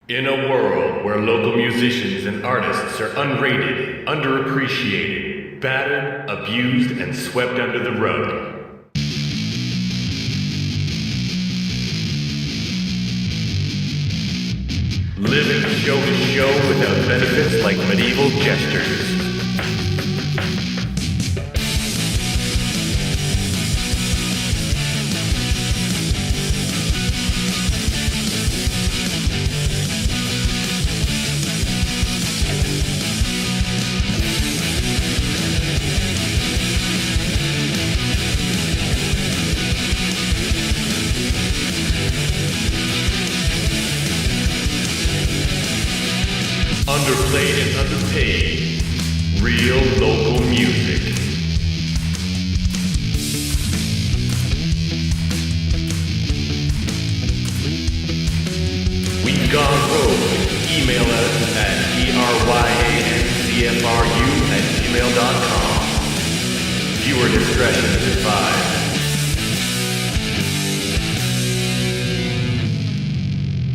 In a world where local musicians and artists are unrated, underappreciated, battered, abused, and swept under the rug, living show to show without benefits like medieval gestures. Underplayed and Underpaid. Real local music. We've gone rogue. Email us at bryancfru@gmail.com. Viewer discretion is advised.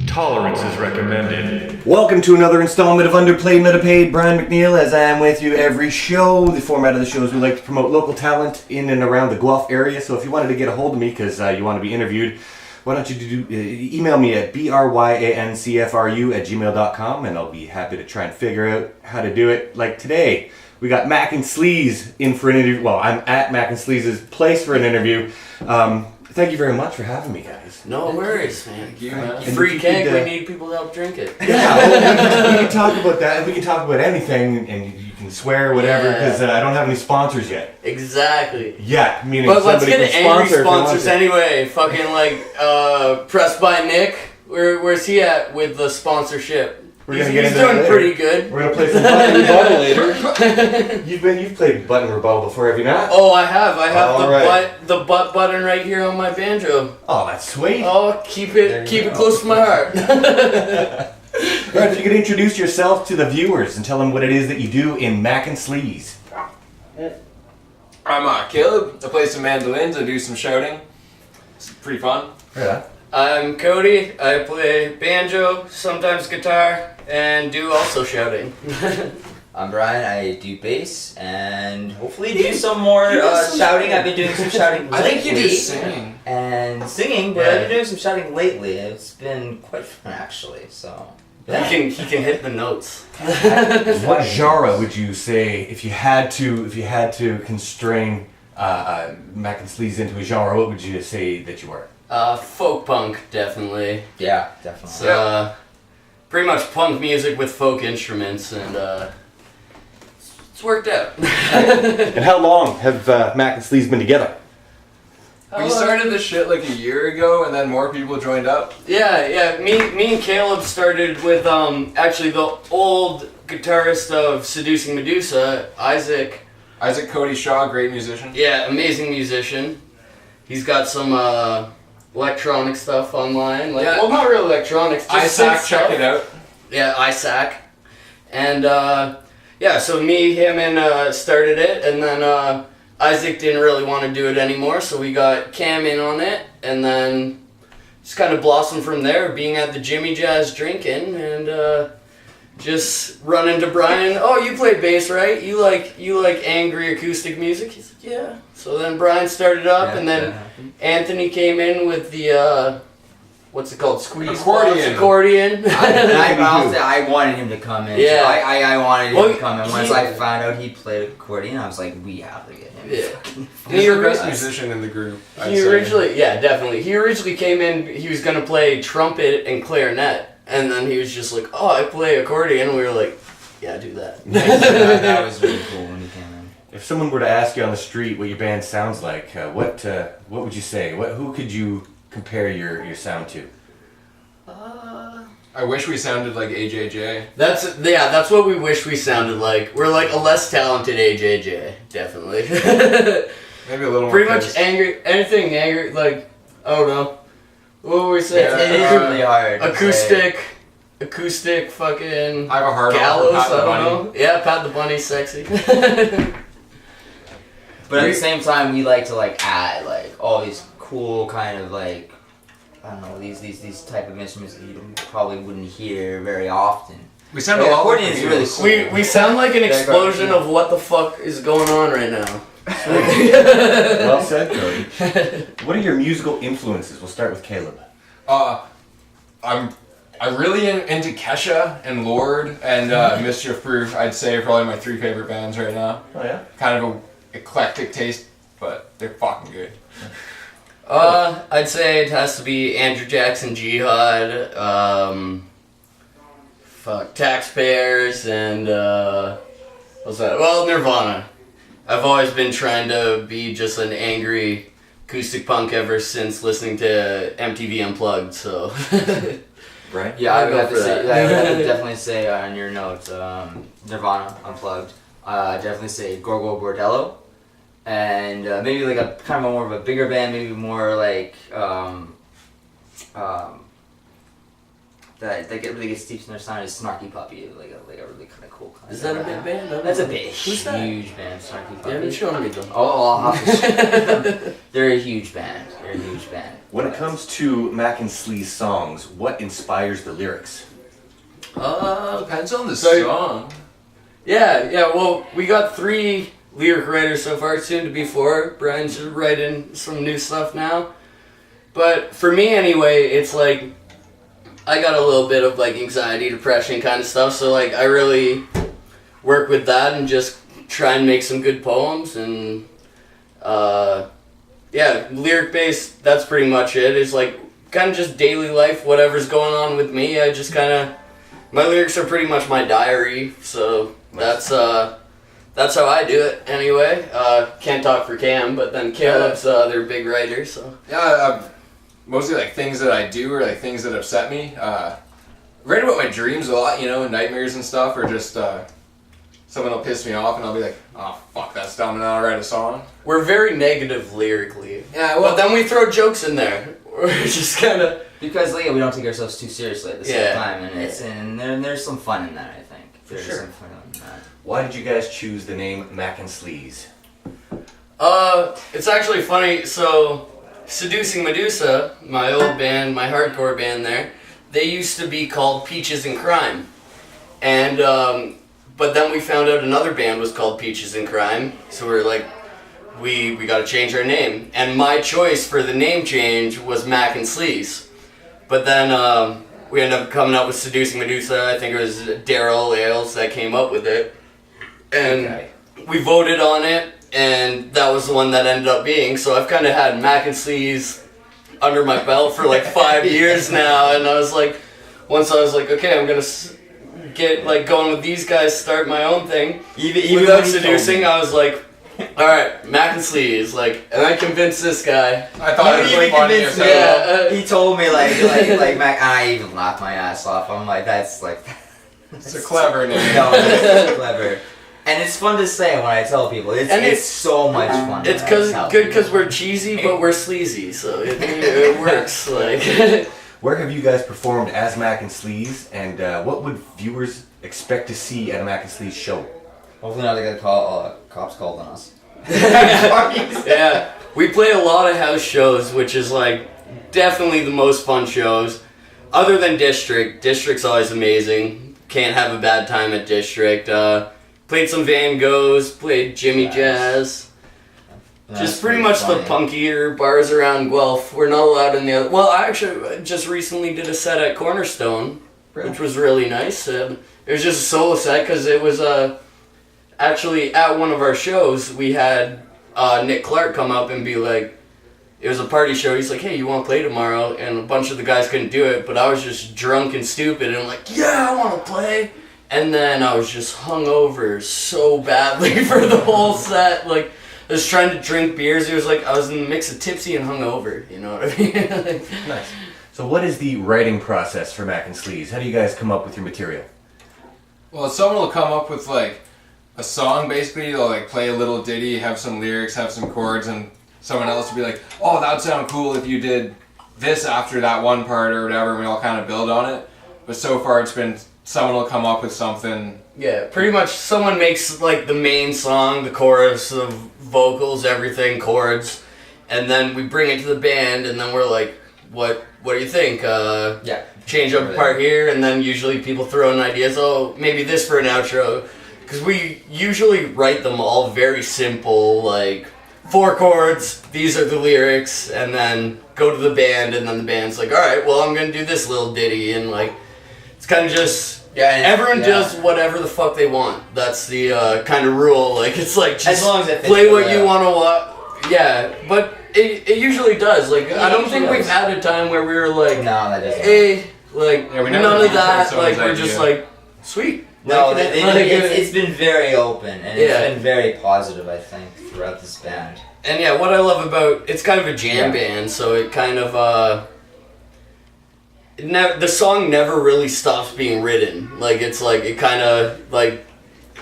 Tolerance is recommended. Welcome to another installment of Underplayed Underpaid. Brian McNeil, as I am with you every show. The format of the show is we like to promote local talent in and around the Guelph area. So if you wanted to get a hold of me because you want to be interviewed, why don't you email me at bryancfru@gmail.com and I'll be happy to try and figure out how to do it. Like today, we got Mac N Sleeze in for an interview. Well, I'm at Mac N Sleeze's place for an interview. Thank you very much for having me, guys. No worries, man. Thank you, man. Free keg, we need people to help drink it. Yeah, well, we can talk about that. We can talk about anything, and you can swear whatever, because I don't have any sponsors yet. Exactly. Yeah, meaning but let's somebody get can angry sponsor sponsors anyway. Fucking like Pressed by Nick. Where's he at with the sponsorship? We're gonna get he's into that doing later. pretty good. We're gonna play some button rebuttal later. You've played button rebuttal before, have you not? Oh, I have. I have All the butt button right here on my banjo. Oh, that's sweet. Oh, keep it close to my heart. Alright, if you could introduce yourself to the viewers and tell them what it is that you do in Mac N Sleeze. I'm Caleb. I play some mandolins. I do some shouting. It's pretty fun. Yeah. I'm Cody. I play banjo, sometimes guitar, and do also shouting. I'm Brian, I do bass, and hopefully do some more shouting. I've been doing some shouting lately. I think you do singing. And singing, but I've been doing some shouting lately. It's been quite fun, actually, so... Yeah. He can hit the notes. What genre would you say, if you had to constrain Mac N Sleeze into a genre, what would you say that you were? Folk punk, definitely. Yeah, definitely. So, pretty much punk music with folk instruments, and it's worked out. And how long have Mac N Sleeze been together? We started this shit like a year ago, and then more people joined up. Yeah. Me and Caleb started with actually the old guitarist of Seducing Medusa, Isaac. Isaac Cody Shaw, great musician. Yeah, amazing musician. He's got some electronic stuff online. Well, not real electronics. Just Isaac, check it out. Yeah, Isaac. And so me, him, and started it, and then Isaac didn't really want to do it anymore, so we got Cam in on it, and then just kind of blossomed from there, being at the Jimmy Jazz drinking, and just run into Brian. Oh, you play bass, right? You like angry acoustic music? He's like, yeah. So then Brian started up, and then Anthony came in with the what's it called? Squeeze accordion. I wanted him to come in. Yeah. So I wanted him to come in. Once I found out he played accordion, I was like, we have to get him. Yeah. He's the best musician in the group. He originally came in. He was gonna play trumpet and clarinet, and then he was just like, "Oh, I play accordion." And we were like, "Yeah, do that." That was really cool when he came in. If someone were to ask you on the street what your band sounds like, what would you say? Who could you compare your sound to? I wish we sounded like AJJ. That's what we wish we sounded like. We're like a less talented AJJ, definitely. Maybe a little more Pretty much pissed. anything angry, like, I don't know. What would we say? It is really hard. Acoustic, fucking I have a hard gallows, on for Pat the I don't Bunny. know. Yeah, Pat the Bunny's sexy. But at the same time, we like to add like all these cool kind of like I don't know, these type of instruments that you probably wouldn't hear very often. We sound a lot accordion like is really cool. We sound like an explosion of what the fuck is going on right now. Well said, Cody. What are your musical influences? We'll start with Caleb. I'm really into Kesha and Lord and Mischief Proof. I'd say are probably my 3 favorite bands right now. Oh yeah. Kind of a eclectic taste, but they're fucking good. I'd say it has to be Andrew Jackson Jihad, Taxpayers, and what's that? Well, Nirvana. I've always been trying to be just an angry acoustic punk ever since listening to MTV Unplugged, so... Right? Yeah, I would have to for say, that. I would have to definitely say on your notes, Nirvana Unplugged. Definitely say Gorgo Bordello, and maybe like a kind of more of a bigger band, maybe more like that really gets deep in their sound is Snarky Puppy, like a really kind of cool kind Is of that a big band? That's a big, Who's that? huge band, Snarky Puppy. You haven't shown me them. Oh, I'll have to show They're a huge band. They're a huge band. When it comes to Mac N Sleeze songs, what inspires the lyrics? Depends on the So- song. Yeah, well, we got 3 lyric writers so far, soon to be 4. Brian's just writing some new stuff now. But for me anyway, it's like, I got a little bit of like anxiety, depression kind of stuff, so like I really work with that and just try and make some good poems, and yeah, lyric based, that's pretty much it. It's like kind of just daily life, whatever's going on with me, I just kind of, my lyrics are pretty much my diary, so that's how I do it anyway. Can't talk for Cam, but then Caleb's their big writer, so. Yeah, mostly like things that I do or like things that upset me. Write about my dreams a lot, you know, nightmares and stuff, or just someone will piss me off and I'll be like, oh fuck, that's dumb, and I'll write a song. We're very negative lyrically. Yeah, But then we throw jokes in there. We're just kind of... Because like, we don't take ourselves too seriously at the same Yeah. time, and there's some fun in that, I think. There's sure. some fun in that. Why did you guys choose the name Mac N Sleeze? It's actually funny, so Seducing Medusa, my old band, my hardcore band there, they used to be called Peaches and Crime. And, but then we found out another band was called Peaches and Crime, so we were like, we gotta change our name. And my choice for the name change was Mac N Sleeze. But then, we ended up coming up with Seducing Medusa. I think it was Daryl Ailes that came up with it. And Okay. we voted on it, and that was the one that ended up being. So I've kind of had Mac N Sleeze under my belt for like 5 years now, and I was like, once I was like, okay, I'm gonna get like going with these guys, start my own thing. Even Without when he told seducing, me. I was like, all right, Mac N Sleeze, like, and I convinced this guy. I thought it was You really even funny. convinced me. Yeah. He told me like Mac. I even laughed my ass off. I'm like, that's like. It's a clever name. No, it's clever. And it's fun to say when I tell people. It's so much fun. It's good because we're cheesy, but we're sleazy, so it works. Like, Where have you guys performed as Mac N Sleeze, and what would viewers expect to see at a Mac N Sleeze show? Hopefully not get cops called on us. yeah, we play a lot of house shows, which is like definitely the most fun shows. Other than District, District's always amazing. Can't have a bad time at District. Played some Van Goghs, played Jimmy Jazz. Just pretty much the punkier bars around Guelph. We're not allowed in the other... Well, I actually just recently did a set at Cornerstone, which was really nice. It was just a solo set because it was actually at one of our shows, we had Nick Clark come up and be like... It was a party show. He's like, hey, you want to play tomorrow? And a bunch of the guys couldn't do it, but I was just drunk and stupid and I'm like, yeah, I want to play. And then I was just hungover so badly for the whole set. Like, I was trying to drink beers. It was like I was in a mix of tipsy and hungover. You know what I mean? Nice. So what is the writing process for Mac N Sleeze? How do you guys come up with your material? Well, someone will come up with like a song. Basically, they'll like play a little ditty, have some lyrics, have some chords, and someone else will be like, "Oh, that would sound cool if you did this after that one part or whatever." And we all kind of build on it. But so far, it's been someone will come up with something. Yeah, pretty much someone makes like the main song, the chorus, the vocals, everything, chords, and then we bring it to the band, and then we're like, what what do you think? Yeah. Change up a part here, and then usually people throw in ideas, oh, maybe this for an outro. Because we usually write them all very simple, like 4 chords, these are the lyrics, and then go to the band, and then the band's like, alright, well, I'm gonna do this little ditty, and like, it's kind of just, everyone does whatever the fuck they want. That's the kind of rule, like, it's like, just as long as it fits play what you want to watch. Yeah, but it usually does. Like, I don't think we've had a time where we were like, No, that doesn't. hey, like, Yeah, we never none of answered that, someone's like, we're just idea. like, sweet. No, Like, it's been very open, and Yeah. it's been very positive, I think, throughout this band. And yeah, what I love about it's kind of a jam Yeah. band, so it kind of the song never really stops being written. Like it's like it kind of like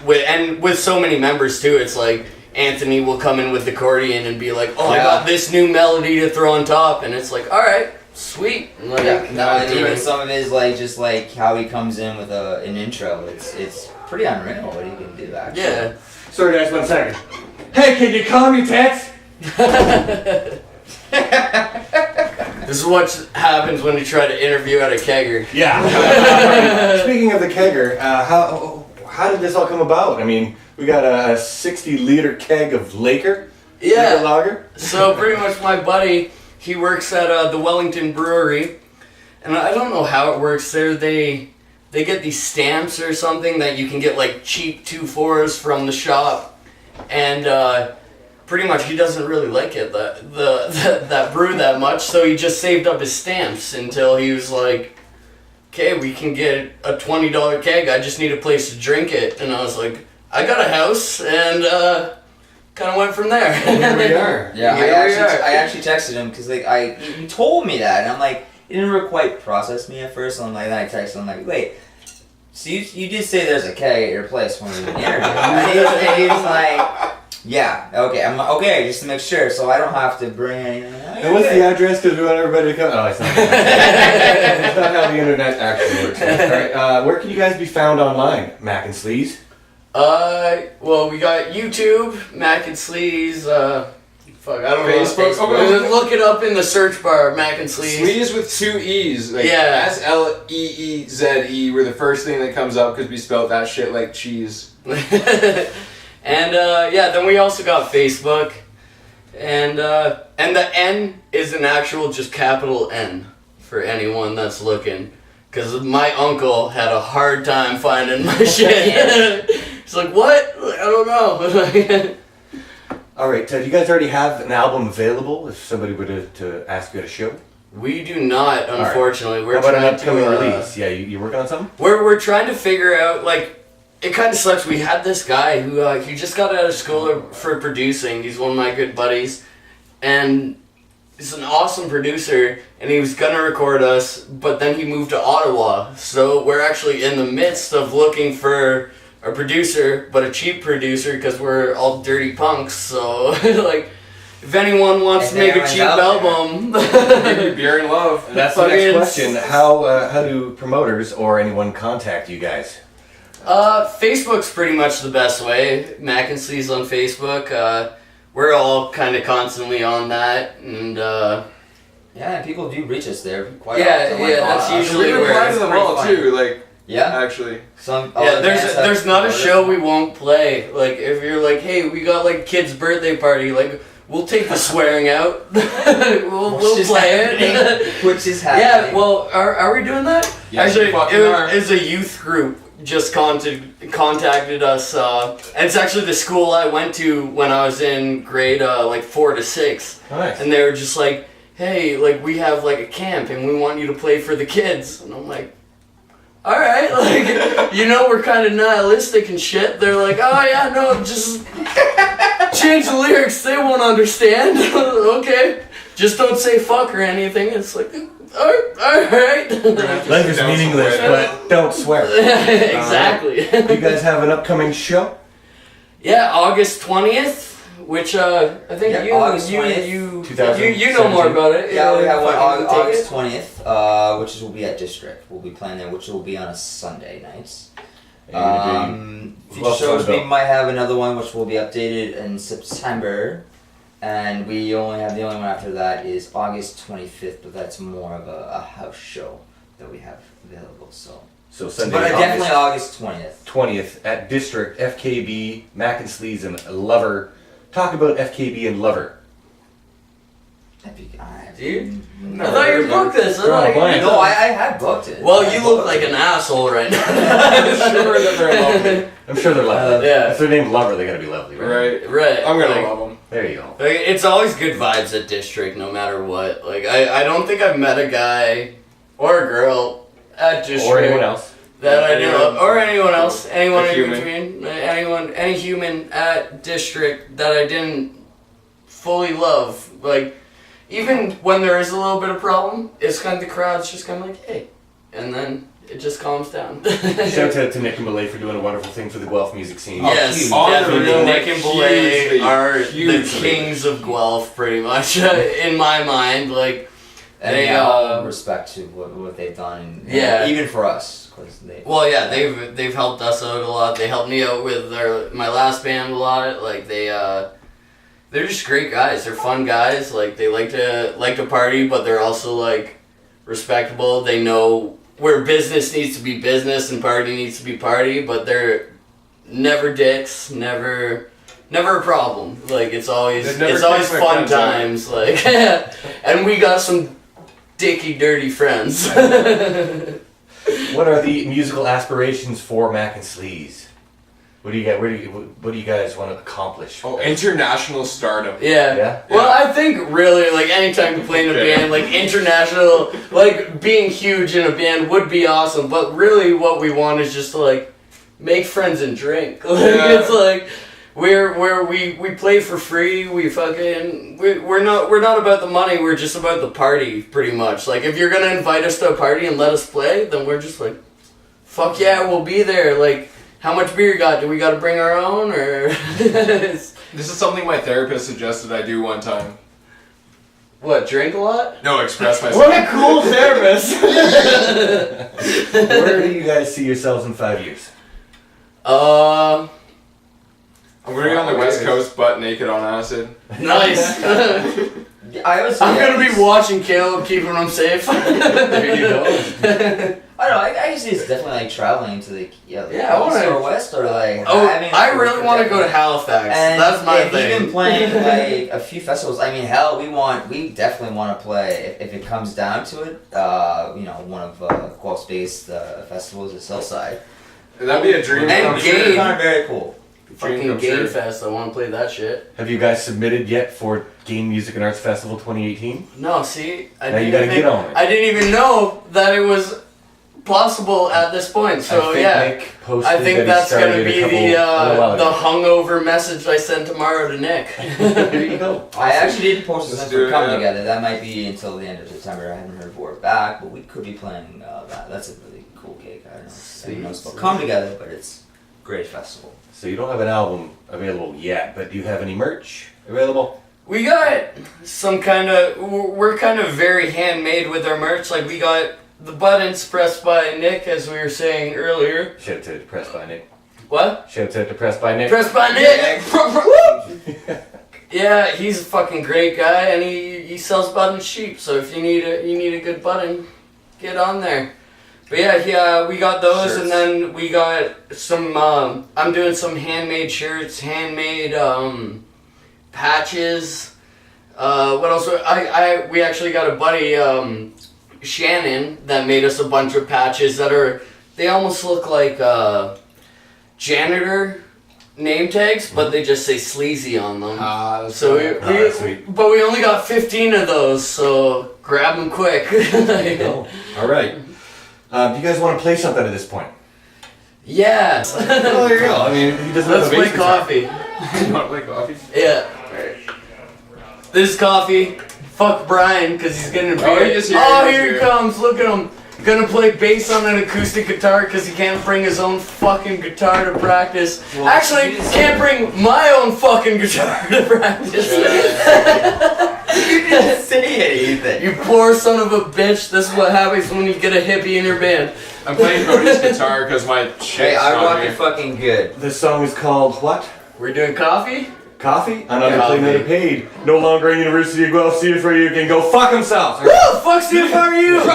with so many members too. It's like Anthony will come in with the accordion and be like, "Oh, I got this new melody to throw on top," and it's like, "All right, sweet." Like, And even some of his like just like how he comes in with an intro. It's pretty unreal what he can do actually. yeah. Sorry guys, 1 second. Hey, can you calm your tits? This is what happens when you try to interview at a kegger. Yeah. Speaking of the kegger, how did this all come about? I mean, we got a 60-liter keg of Laker lager. So pretty much my buddy, he works at the Wellington Brewery, and I don't know how it works there. They get these stamps or something that you can get like cheap 2-4s from the shop, and pretty much he doesn't really like it that brew that much, so he just saved up his stamps until he was like, okay, we can get a $20 keg. I just need a place to drink it, and I was like, I got a house, and kind of went from there. Here we are. Yeah, Here we are. I actually texted him because like he told me that, and I'm like, he didn't quite process me at first. So I'm like, then I texted him like, wait, so you did say there's a keg at your place when we were in the interview? And he's like, yeah, okay, I'm okay, just to make sure, so I don't have to bring anything. And what's the address? Because we want everybody to come. Oh, it's not. It's not how the internet actually works. All right, where can you guys be found online? Mac N Sleeze. Well, we got YouTube, Mac N Sleeze, fuck, I don't Facebook. know. Look it up in the search bar, Mac N Sleeze. Sleeze with 2 E's. Like, Yeah. SLEEZE were the first thing that comes up because we spelled that shit like cheese. And yeah, then we also got Facebook, and the N is an actual just capital N for anyone that's looking, because my uncle had a hard time finding my shit. He's like, what? I don't know. All right, do you guys already have an album available if somebody were to ask you at a show? We do not, unfortunately. How We're about an trying upcoming to release? Yeah, you working on something? We're trying to figure out, like, it kind of sucks. We had this guy who he just got out of school for producing. He's one of my good buddies, and he's an awesome producer. And he was gonna record us, but then he moved to Ottawa. So we're actually in the midst of looking for a producer, but a cheap producer because we're all dirty punks. So like, if anyone wants to make a cheap album, Beer and love. And that's the next question. How do promoters or anyone contact you guys? Facebook's pretty much the best way. Mac N Sleeze on Facebook. We're all kind of constantly on that, and Yeah, and people do reach us there quite Yeah, often. yeah, that's usually We where reply it's to them pretty all funny. too, like, Yeah, actually. some. yeah, bands have there's not a noticed. show we won't play. Like if you're like, hey, we got like kid's birthday party, like we'll take the swearing out. we'll Which is play happening. it. Which is happening. Yeah, well, are we doing that? Yes, Actually, we fucking it are. was a youth group just contacted us, and it's actually the school I went to when I was in grade like 4 to 6. Nice. And they were just like, hey, like we have like a camp and we want you to play for the kids. And I'm like, all right, like, you know, we're kind of nihilistic and shit. They're like, oh yeah, no, just change the lyrics. They won't understand. Okay, just don't say fuck or anything. It's like, all right. Life is meaningless, but don't swear. Exactly. You guys have an upcoming show? Yeah, August 20th. Which I think Yeah, you August you 20th. you know more about it. Yeah, we have one Fucking take August it. 20th, which will be at District. We'll be playing there, which will be on a Sunday night. Future shows, we might have another one which will be updated in September. And we only have the only one after that is August 25th, but that's more of a house show that we have available. So Sunday, but definitely August 20th. 20th at District, FKB, Mac N Sleeze, and Lover. Talk about FKB and Lover. Dude, I thought you booked this. I thought you No, I had booked it. Well, you look like an asshole right now. I'm sure that they're lovely. I'm sure they're lovely. Yeah. If they're named Lover, they gotta be lovely, right? Right. Right. I'm gonna like, love them. There you go. Like, it's always good vibes at District, no matter what. Like, I don't think I've met a guy or a girl at District. Or anyone else. That I know of, or anyone else, anyone A in human. between, any human at District that I didn't fully love. Like, even when there is a little bit of problem, it's kind of the crowd's just kind of like, hey, and then it just calms down. Shout out to Nick and Belay for doing a wonderful thing for the Guelph music scene. Yes, huge. definitely. Unreal, Nick and Belay hugely, are the hugely. kings of Guelph, pretty much, in my mind. Like, And they, all respect to what they've done. And Yeah. even for us, because they. well, yeah, they've helped us out a lot. They helped me out with my last band a lot. Like, they're just great guys. They're fun guys. Like, they like to party, but they're also like respectable. They know where business needs to be business and party needs to be party, but they're never dicks, never a problem. Like, it's always They've never fun kicked my friends out. times. Like, and we got some dicky dirty friends. What are the musical aspirations for Mac N Sleeze? What do you guys want to accomplish? Oh, international stardom. Yeah. Yeah? Well, I think really, like, anytime you play in a Okay. band, like, international, like, being huge in a band would be awesome, but really what we want is just to, like, make friends and drink. Like, Yeah. it's like, we play for free, we're not about the money, we're just about the party, pretty much. Like, if you're gonna invite us to a party and let us play, then we're just like, fuck yeah, we'll be there. Like, how much beer you got? Do we gotta bring our own, or? This is something my therapist suggested I do one time. What, drink a lot? No, express myself. What a cool therapist! Where do you guys see yourselves in 5 years? I'm gonna be on the West Coast butt naked on acid. Nice. I would say I'm gonna be watching Caleb, keeping him safe. There you go. I don't know. I see it's definitely like traveling to the Yeah, I east wanna- or west or like. Oh, mean, I really want to go to Halifax. And That's my if thing. even playing like a few festivals. I mean, hell, we definitely want to play if it comes down to it. One of Guelph's biggest festivals is Hillside. That'd be a dream And come It's Gabe. true. kind of very cool. Dream Fucking come Game true. Fest. I want to play that shit. Have you guys submitted yet for Game Music and Arts Festival 2018? No, see, Now you gotta get on it. I didn't even know that it was possible at this point. So I think yeah. Nick posted I think that he that's gonna started be a little the while hungover message I send tomorrow to Nick. There you go. I actually did post Let's this do for it, coming yeah. together. That might be until the end of September. I haven't heard word back, but we could be playing that. That's a really cool gig. I don't know if anyone knows about Come Together, but it's a great festival. So you don't have an album available yet, but do you have any merch available? We got some we're kind of very handmade with our merch. Like, we got the buttons pressed by Nick, as we were saying earlier. Shout out to Pressed by Nick. What? Shout out to Pressed by Nick. Pressed by Nick! Yeah, he's a fucking great guy, and he sells buttons cheap. So if you need a good button, get on there. But yeah, we got those, Shirts. and then we got some. I'm doing some handmade shirts, handmade patches. What else? We actually got a buddy, Shannon, that made us a bunch of patches they almost look like janitor name tags, but they just say sleazy on them. So that's sweet. but we only got 15 of those, so grab them quick. There you go. All right. Do you guys want to play something at this point? Yeah. Oh, there you go. I mean, he doesn't Let's have a play bass guitar. coffee. You want to play coffee? Yeah. This is coffee. Fuck Brian, because he's getting a beer. Oh, he is here, Oh, he is here he here. comes. Look at him. Gonna play bass on an acoustic guitar because he can't bring his own fucking guitar to practice. Well, Actually, can't bring my own fucking guitar to practice. You didn't say anything. You poor son of a bitch. This is what happens when you get a hippie in your band. I'm playing Cody's guitar because my shit's Hey, I not rock here. it fucking good. This song is called what? We're doing coffee? Coffee on Underplayed Underpaid. No longer in University of Guelph. CFRU can go fuck themselves. Woo! Fuck CFRU!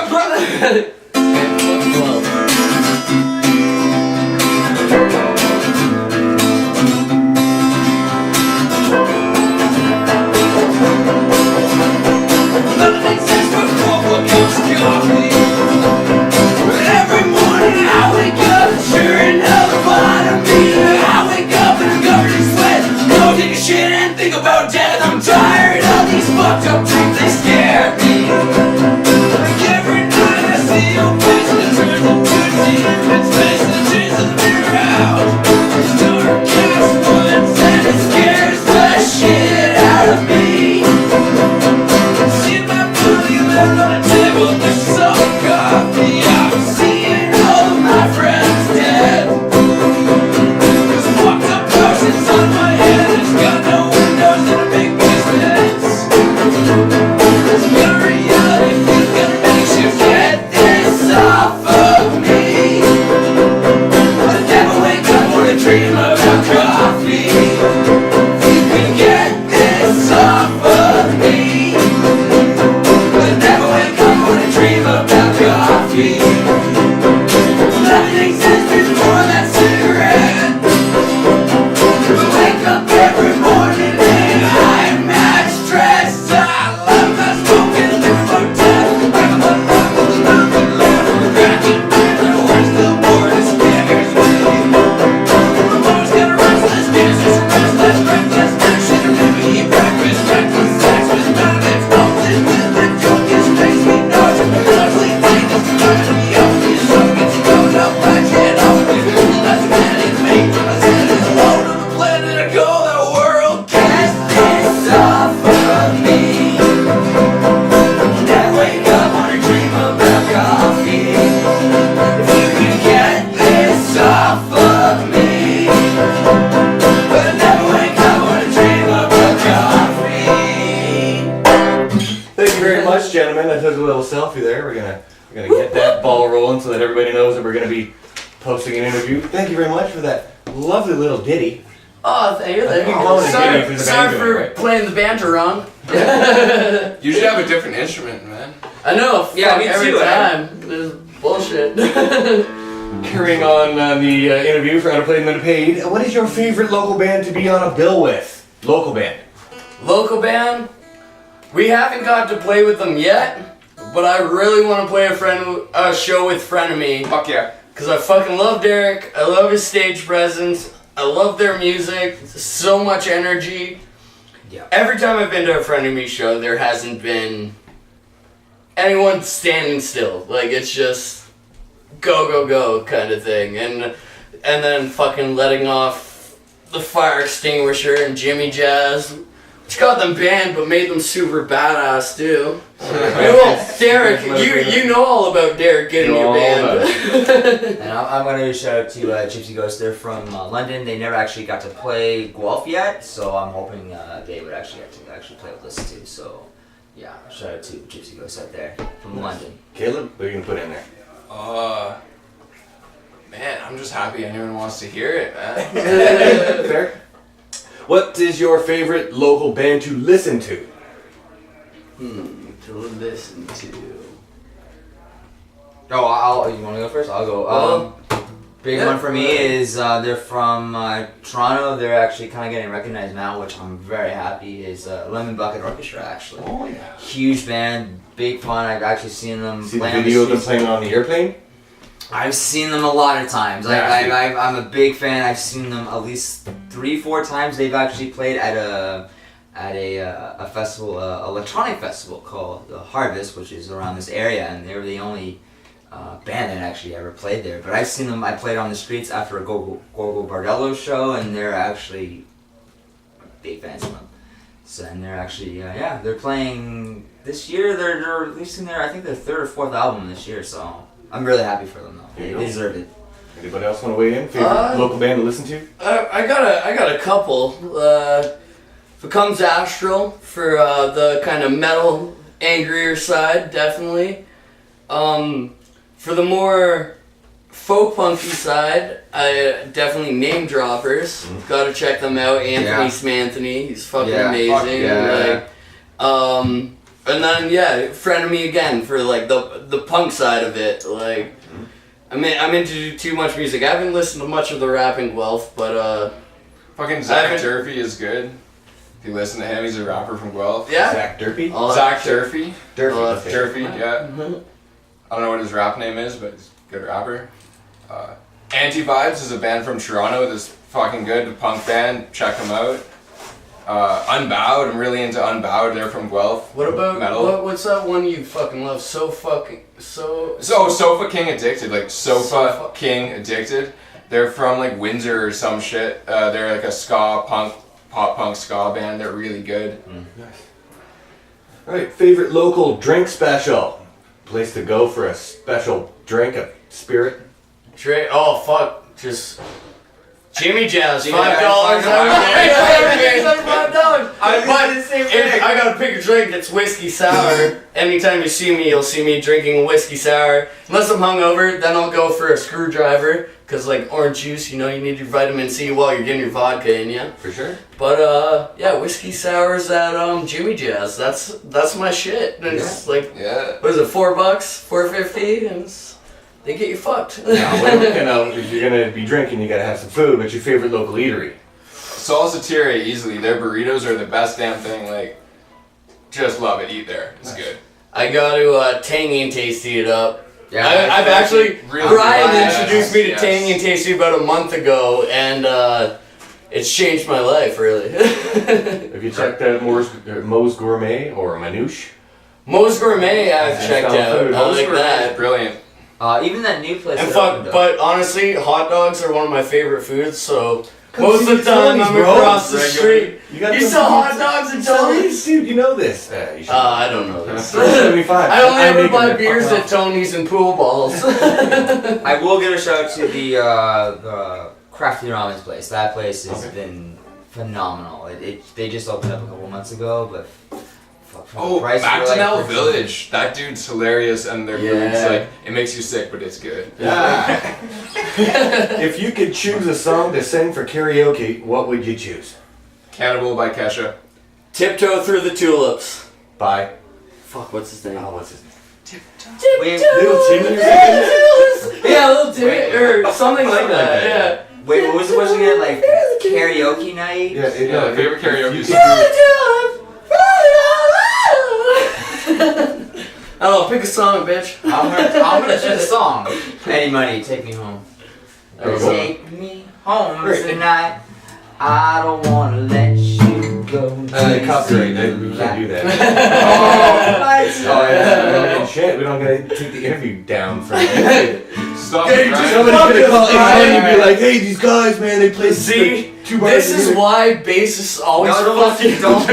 Every morning I wake up, sure enough, bottom me. I wake up and I'm covered in sweat. Go take a shit and think about death. I'm tired of these fucked up dreams, they scare me. Like every night I see your face and it turns into a demon's face and it chases the mirror out. It's dark as woods and it scares the shit out of me. See my body left on a table, there's some coffee. I'm seeing all of my friends dead. There's fucked up notions on my head. It's got no windows and a big business. It's gonna reality, it's gonna make you get this off of me. I never wake up or dream about coffee. You can get this off of me. I never wake up or dream about coffee. Nothing exists before that cigarette. I wake up every morning and I'm mad stressed. I love my smoking liver death. I'm a motherfucker with nothing left. I'm cracking beers and worse the more it scares me. I'm always got a restless business, restless, reckless, action. I never eat breakfast, reckless sex with mountains, mountains with the drunkest makes me nauseous. Constantly think this is me up. These sockets going up, I can't help it. That's getting me. I said it's alone on the planet. I go the world. Get this off of me. Never wake up on a dream about coffee. If you can get this off of me. But never wake up on a dream about coffee. Thank you very much, gentlemen. I took a little selfie there. We're gonna get that ball rolling so that everybody knows that we're gonna be posting an interview. Thank you very much for that lovely little ditty. Oh, thank you. I think calling it ditty through the Sorry band for right? playing the banter wrong. You should have a different instrument, man. I know. Yeah, fuck, me every too, time. This is bullshit. Carrying on the interview for Underplayed Underpaid. What is your favorite local band to be on a bill with? Local band. Local band. We haven't got to play with them yet, but I really want to play a show with Frenemy. Fuck yeah. Cause I fucking love Derek. I love his stage presence. I love their music. So much energy. Yeah. Every time I've been to a Frenemy show, there hasn't been anyone standing still. Like it's just go go go kind of thing, and then fucking letting off the fire extinguisher and Jimmy Jazz, which got them banned but made them super badass too. Well, Derek, you know all about Derek getting Know your all band. And I'm going to shout out to Gypsy Ghost. They're from London. They never actually got to play Guelph yet, so I'm hoping they would actually get to actually play with us too. So, yeah, shout out to Gypsy Ghost out there from London. Caleb, what are you gonna put in there? Man, I'm just happy anyone wants to hear it, man. Fair. What is your favorite local band to listen to? To listen to. Oh, you want to go first? I'll go. Big one for me is they're from Toronto. They're actually kind of getting recognized now, which I'm very happy. Is Lemon Bucket Orchestra actually? Oh yeah. Huge band, big fun. I've actually seen them See the play on video of them streets. playing on the airplane? I've seen them a lot of times. Like Yeah. I'm a big fan. I've seen them at least 3-4 times. They've actually played at a festival, electronic festival called the Harvest, which is around this area, and they were the only band that actually ever played there. But I've seen them. I played on the streets after a Gogo Bardello show, and they're actually big fans of them. So and they're actually they're playing this year. They're releasing their I think their 3rd or 4th album this year. So I'm really happy for them though. They deserve it. Anybody else want to weigh in? Favorite local band to listen to? I got a couple. If it comes Astral for the kind of metal, angrier side, definitely. For the more folk punky side, I definitely Name Droppers. Gotta check them out. Anthony Smanthony, he's fucking amazing. And then Frenemy again for like the punk side of it. Like, I'm into too much music. I haven't listened to much of the rap in Guelph, but Fucking Zach Durfee is good. If you listen to him, he's a rapper from Guelph. Yeah. Zach Durfee? Zach Durfee. Durfee. Yeah. I don't know what his rap name is, but he's a good rapper. Anti-Vibes is a band from Toronto that's fucking good, a punk band. Check them out. Unbowed, I'm really into Unbowed. They're from Guelph. What about metal? What's that one you fucking love? Sofa King Addicted, like Sofa King Addicted. They're from like Windsor or some shit. They're like a pop punk ska band. They're really good. Nice. Alright, favorite local drink special. Place to go for a special drink, a spirit. Oh fuck, just Jimmy Jazz, $5. I gotta pick a drink that's whiskey sour. Anytime you see me, you'll see me drinking a whiskey sour. Unless I'm hungover, then I'll go for a screwdriver. Cause like orange juice, you know, you need your vitamin C while you're getting your vodka in you. For sure. But whiskey sours at Jimmy Jazz. That's my shit. And it's like, what is it, $4, $4.50, and they get you fucked. If you're gonna be drinking, you gotta have some food. What's your favorite local eatery? Salsatire, easily. Their burritos are the best damn thing. Like, just love it. Eat there. It's good. I got to Tangy and Tasty it up. Yeah, I've actually, really Brian introduced me to Tangy and Tasty about a month ago, and it's changed my life, really. Have you checked out Moe's Gourmet or Manouche? Moe's Gourmet I've checked out. I like that. Brilliant. Even that new place. And that opened up. but honestly, hot dogs are one of my favorite foods, so most of the time I'm bro. across the street. You sell hot dogs and Tony's? Dude, you know this. You should. I don't know this. 75. I only ever buy beers at Tony's and pool balls. I will give a shout out to the Crafty Ramen's place. That place has been phenomenal. They just opened up a couple months ago, but Mac N Village. That dude's hilarious, and their food's like, it makes you sick, but it's good. Yeah. If you could choose a song to sing for karaoke, what would you choose? Cannibal by Kesha. Tiptoe Through the Tulips. By? Fuck, what's his name? What's his name? Little Timmy? Yeah, Little Timmy, or something like that, yeah. Wait, what was it again? Like karaoke night? Yeah, favorite karaoke song. I don't know, pick a song, bitch. I'm gonna choose a song. Any money, take me home. Take me home tonight. I don't wanna let you go. Copyright, we can't do that. Shit, we don't gotta take the interview down from Stop it. Somebody's gonna call in and be like, hey, these guys, man, they play two bars. This is why bassists always fucking don't.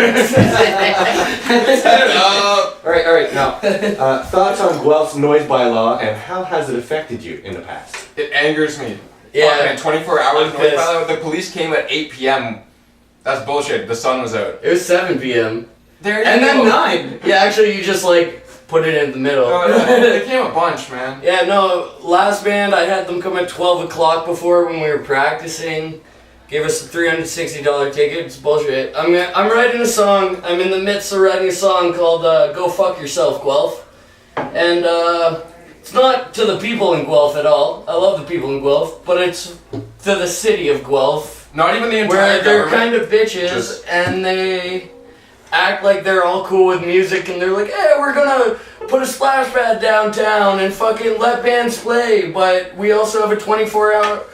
Alright, now, thoughts on Guelph's noise bylaw and how has it affected you in the past? It angers me. Yeah. Man, 24 hours noise bylaw. The police came at 8 p.m. That's bullshit. The sun was out. It was 7 p.m. There you and go. then 9. Yeah, actually, you just like put it in the middle. They came a bunch, man. Yeah, no, last band, I had them come at 12 o'clock before when we were practicing. Gave us a $360 ticket. It's bullshit. I'm writing a song. I'm in the midst of writing a song called Go Fuck Yourself, Guelph. And it's not to the people in Guelph at all. I love the people in Guelph, but it's to the city of Guelph. Not even the entire where they're government. kind of bitches and they act like they're all cool with music and they're like, hey, we're gonna put a splash pad downtown and fucking let bands play, but we also have a 24-hour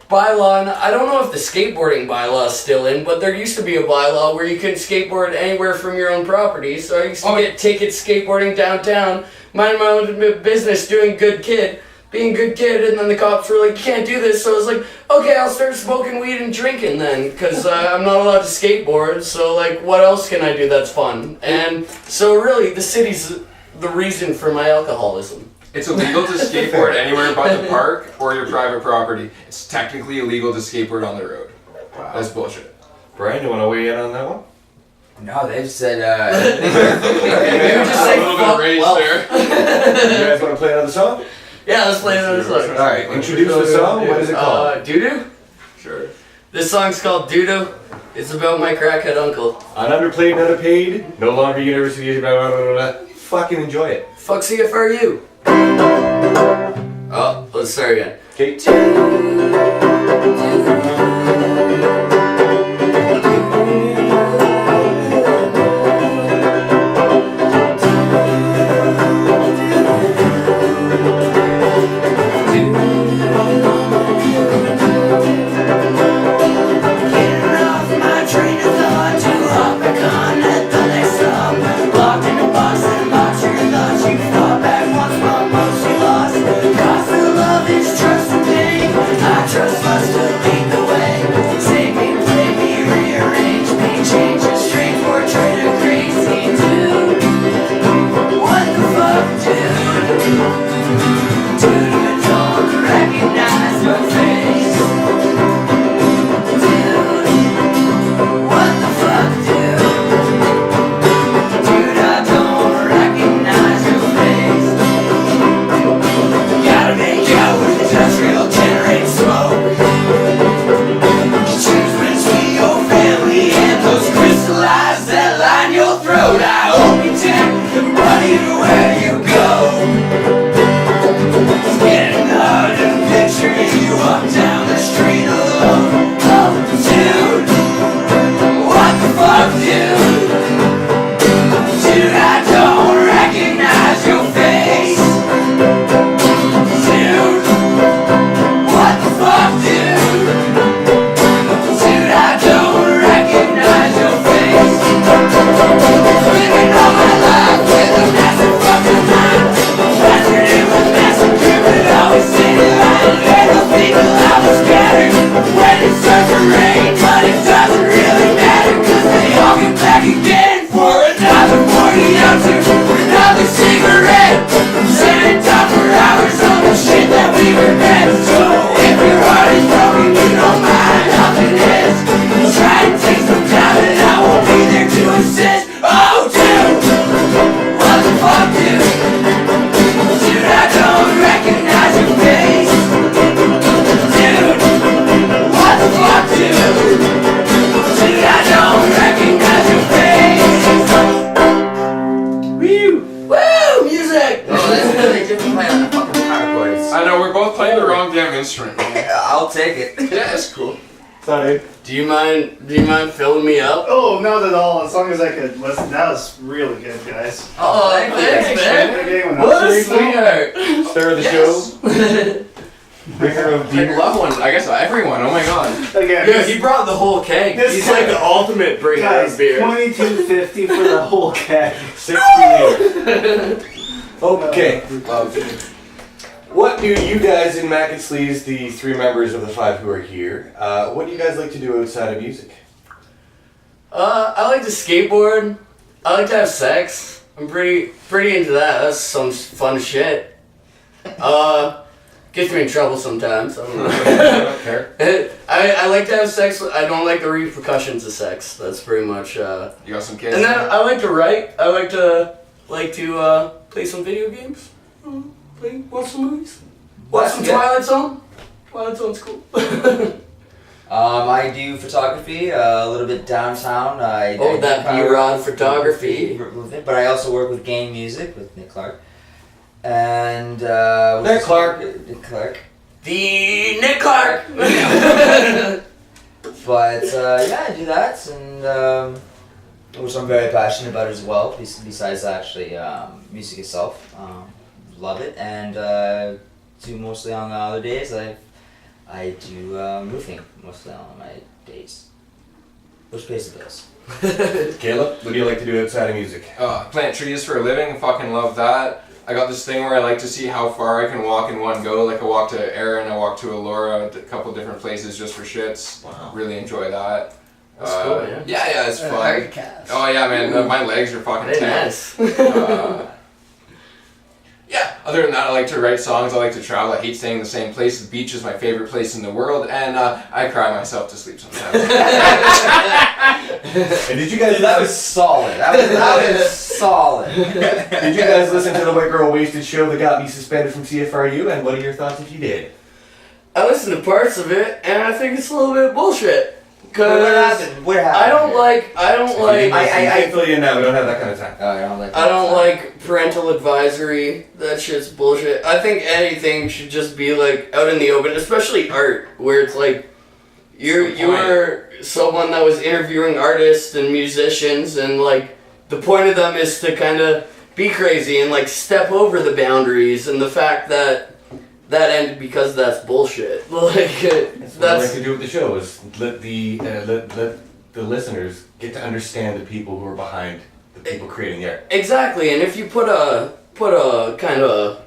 bylaw, and I don't know if the skateboarding bylaw is still in, but there used to be a bylaw where you couldn't skateboard anywhere from your own property, so I used to get tickets skateboarding downtown, minding my own business, being a good kid, and then the cops were like, you can't do this, so I was like, okay, I'll start smoking weed and drinking then, because I'm not allowed to skateboard, so like, what else can I do that's fun? And so really, the city's the reason for my alcoholism. It's illegal to skateboard anywhere but the park or your private property. It's technically illegal to skateboard on the road. Wow. That's bullshit. Brian, you want to weigh in on that one? No, they said, Maybe just say a little bit of rage there. You guys want to play another song? Yeah, let's play another song. All right, introduce the song. What is it called? Doo-doo? Sure. This song's called Doo-doo. It's about my crackhead uncle. On Underplayed Underpaid, no longer University, blah, blah, blah, blah. Fucking enjoy it. Fuck CFRU. Oh, let's start again. Okay. I'll take it. Yeah, that's cool. Sorry. Do you mind filling me up? Oh, not at all. As long as I could listen. That was really good, guys. Oh, thanks, man. man. What a sweetheart. Star of the Yes. show. Bringer of I beer. love one. I guess everyone. Oh my god. Again, Yeah, he brought the whole keg. This He's guy- like the ultimate bringer guys, of beer. $22.50 for the whole keg. 60 liters. Okay. Love. What do you guys in Mac N Sleeze, the three members of the five who are here, what do you guys like to do outside of music? I like to skateboard. I like to have sex. I'm pretty into that. That's some fun shit. Gets me in trouble sometimes. I don't know. I like to have sex. I don't like the repercussions of sex. That's pretty much. You got some kids? And then I like to write. I like to play some video games. Watch some movies. Watch some Yeah. Twilight Zone. Twilight Zone's cool. I do photography, a little bit downtown. I do that kind of B-Rod work with- photography. But I also work with game music with Nick Clark. And Nick Clark. Nick Clark. The Nick Clark. But yeah, I do that, and which I'm very passionate about as well. Besides actually music itself, love it, and do mostly on the other days. I do roofing mostly on my days, which pays the bills. Caleb, what do you like to do outside of music? Plant trees for a living. Fucking love that. I got this thing where I like to see how far I can walk in one go. Like I walk to Erin, I walk to Elora, a couple different places just for shits. Wow. Really enjoy that. That's cool, yeah. Yeah, it's fun. Oh yeah, man, my legs are fucking Very tense. nice. Yeah, other than that, I like to write songs, I like to travel, I hate staying in the same place. The beach is my favorite place in the world, and I cry myself to sleep sometimes. And did you guys? That was solid. That was solid. Did you guys listen to the White Girl Wasted show that got me suspended from CFRU? And what are your thoughts if you did? I listened to parts of it, and I think it's a little bit bullshit. What happened? What happened? I don't like. I fill you in now. We don't have that kind of time. Oh, I don't like. I don't like parental advisory. That shit's bullshit. I think anything should just be like out in the open, especially art, where it's like you are someone that was interviewing artists and musicians, and like the point of them is to kind of be crazy and like step over the boundaries, and the fact that ended because that's bullshit. Like That's what I like to do with the show is let the listeners get to understand the people who are behind the people creating the art. Exactly, and if you put a kind of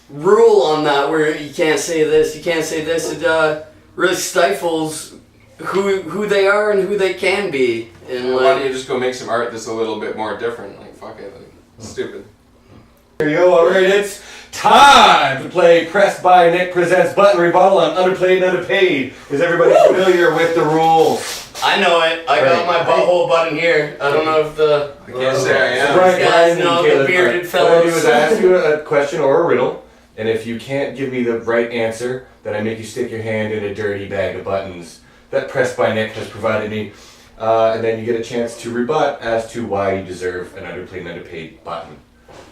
rule on that where you can't say this, it really stifles who they are and who they can be. And Why don't you just go make some art that's a little bit more different? Like, fuck it, like, stupid. Here you go, alright, it's time to play Pressed by Nick Presents Button Rebuttal on Underplayed Underpaid. Is everybody familiar with the rules? I know it. I got my butthole button here. I don't know if the I can't say I am. Brian, guys and know the Caleb, bearded what I do fellows. is I ask you a question or a riddle, and if you can't give me the right answer, then I make you stick your hand in a dirty bag of buttons that Pressed by Nick has provided me. And then you get a chance to rebut as to why you deserve an Underplayed and Underpaid button.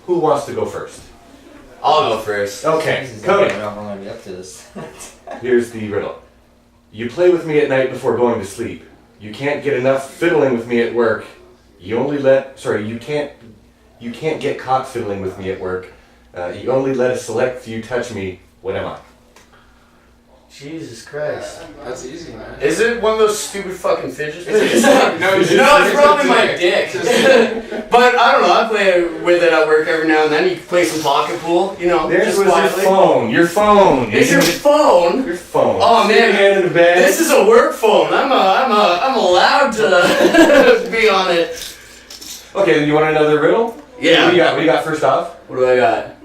Who wants to go first? I'll go first. Okay, Jesus, I Cody. don't know if I'm gonna be up to this. Here's the riddle. You play with me at night before going to sleep. You can't get enough fiddling with me at work. You can't get caught fiddling with me at work. You only let a select few touch me. What am I? Jesus Christ. That's easy, man. Is it one of those stupid fucking fidget spinners? No, It's probably my dick. But I don't know, I play with it at work every now and then. You can play some pocket pool, you know, This just was your quietly. phone. Your phone. It's your phone? Your phone. Oh, man. Stick your hand in the bag. This is a work phone. I'm allowed to be on it. Okay, then you want another riddle? Yeah. What do you got first off? What do I got?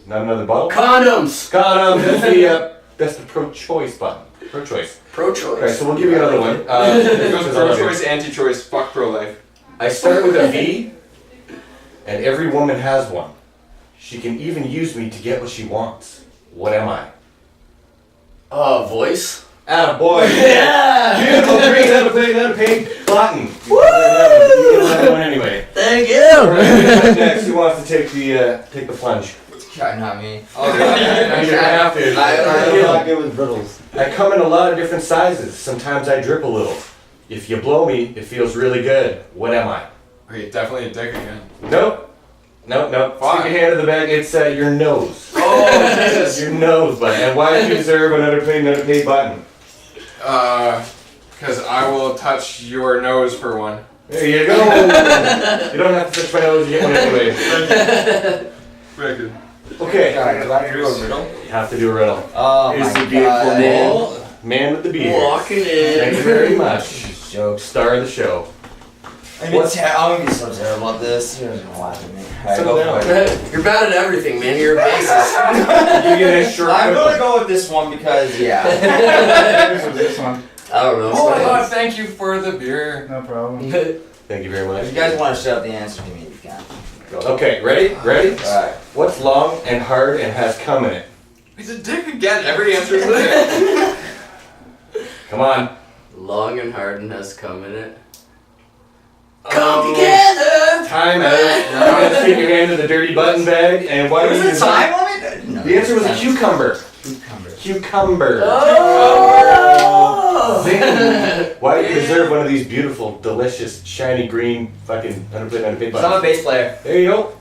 Not another bottle? Condoms. Got that's the pro-choice button. Pro-choice. Pro-choice. Alright, so we'll give you another one. It goes pro-choice, anti-choice, fuck pro-life. I start with a V, and every woman has one. She can even use me to get what she wants. What am I? Voice. Attaboy. Yeah. Beautiful, great, underpaid button. Woo! You get that one anyway. Thank Alright, next, who wants to take the plunge? Not me. Oh, you're gonna have to. I'm not good with riddles. I come in a lot of different sizes. Sometimes I drip a little. If you blow me, it feels really good. What am I? Okay, definitely a dick again. Nope. Why? Stick your hand in the bag. It's your nose. Oh, Jesus. Your nose button. And why do you deserve an underpaid button? Because I will touch your nose for one. There you go. You don't have to touch my nose. You get one anyway. Record. Okay. God, do I have to do a riddle? You have to do a riddle. Oh Here's my the beautiful God. man with the beard. Walking Thank you in. very much. Jokes. Star of the show. I'm gonna be so terrible at this. You're gonna laugh at me. Alright, Settle go down. for it. You're bad at everything, man. You're a bassist. You get a short I'm quick gonna one. go with this one because, yeah. This was this one. I don't know. Oh my God, thank you for the beer. No problem. Thank you very much. If you guys want to shout the answer to me, you can. Okay, ready? Alright. What's long and hard and has cum in it? He's a dick again. Every answer is there. Come on. Long and hard and has come in it. Come together. Time out. Now let's take your hand in the dirty button bag. And why do you Was it time limit? No. The answer was a cucumber. Cucumber. Cucumber. Oh. Zing. Why do you deserve one of these beautiful, delicious, shiny green fucking underplayed underpaid So I'm a buttons? bass player. There you go.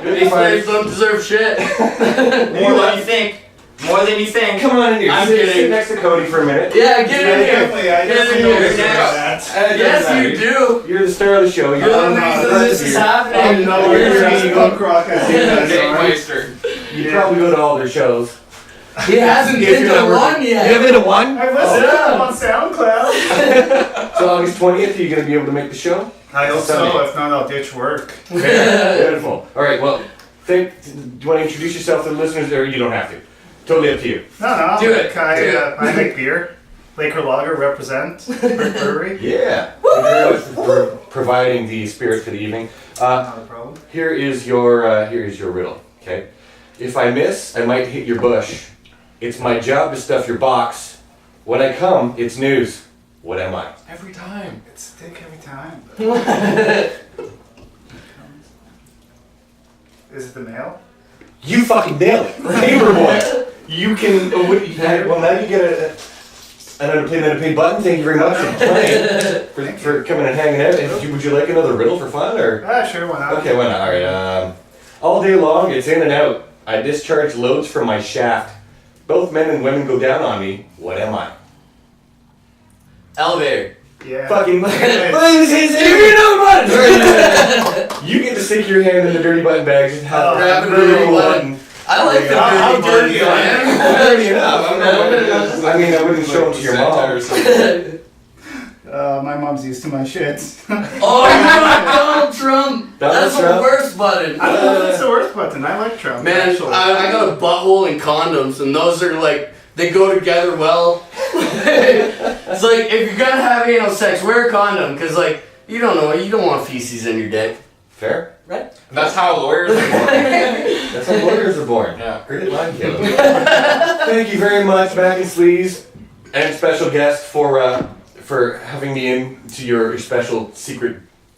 These players don't deserve shit. More than you think. More than you think. Come on in here. I'm Sit kidding. next to Cody for a minute. Yeah, get in here. I definitely Get in know here. this Yes. is Yes, you do. You're the star of the show. You're the reason this is happening. I'm no You're worries. the- You go crock. I think that's Dick alright. Meister. You probably go to all their shows. He hasn't If been you're to not one working. yet. You haven't been to one? I listened to them on SoundCloud. So August 20th, are you going to be able to make the show? I hope Sunday. so. If not, I'll ditch work. Beautiful. All right, well, Do you want to introduce yourself to the listeners, or you don't have to? Totally up to you. No, Do it. I make beer. Laker Lager represent brewery. Yeah. Thank you very much for providing the spirit for the evening. Not a problem. Here is your riddle. Okay. If I miss, I might hit your bush. It's my job to stuff your box. When I come, it's news. What am I? Every time. It's thick every time. Is it the mail? You fucking nailed it, Paper Boy. You can. Well, now you get an underplayed underpaid button. Thank you very much for playing, for coming and hanging out. And would you like another riddle for fun, or? Sure, why not? Okay, why not? All right. All day long, it's in and out. I discharge loads from my shaft. Both men and women go down on me. What am I? Elevator. Yeah. Fucking. You get to stick your hand in the dirty button bags and have grab a the dirty button. I like the How dirty dirty button. I am. Dirty enough. I mean, I wouldn't show them to your mom. My mom's used to my shit. Oh, you got Donald Trump. That's Trump. the worst button. I don't know if it's the worst button. I like Trump. Man, actually. I got a butthole and condoms, and those are like, they go together well. It's like, if you're gonna have anal sex, wear a condom, because like, you don't want feces in your dick. Fair? Right? That's how lawyers are born. That's how lawyers are born. Yeah. Great line, Caleb. Thank you very much, Mac N Sleeze, and special guest for having me in to your special secret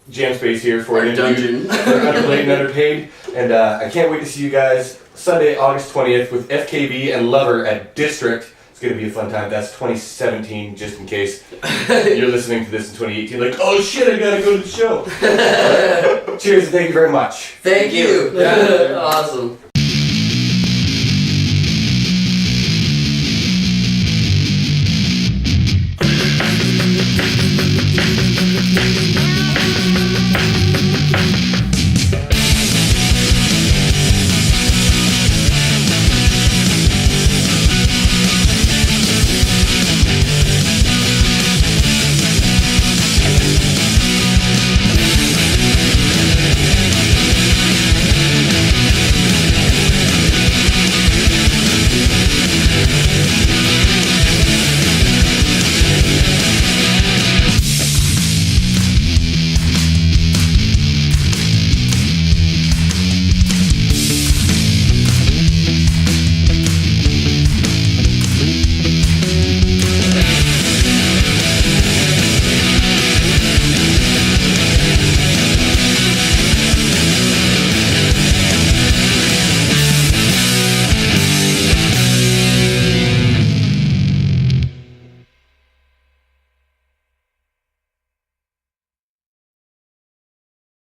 jam space here for an interview Dungeon. for Underplayed and Underpaid. And I can't wait to see you guys Sunday, August 20th with FKB and Lover at District. It's going to be a fun time. That's 2017, just in case you're listening to this in 2018. Like, oh shit, I gotta go to the show. Cheers and thank you very much. Thank you. Yeah. Awesome.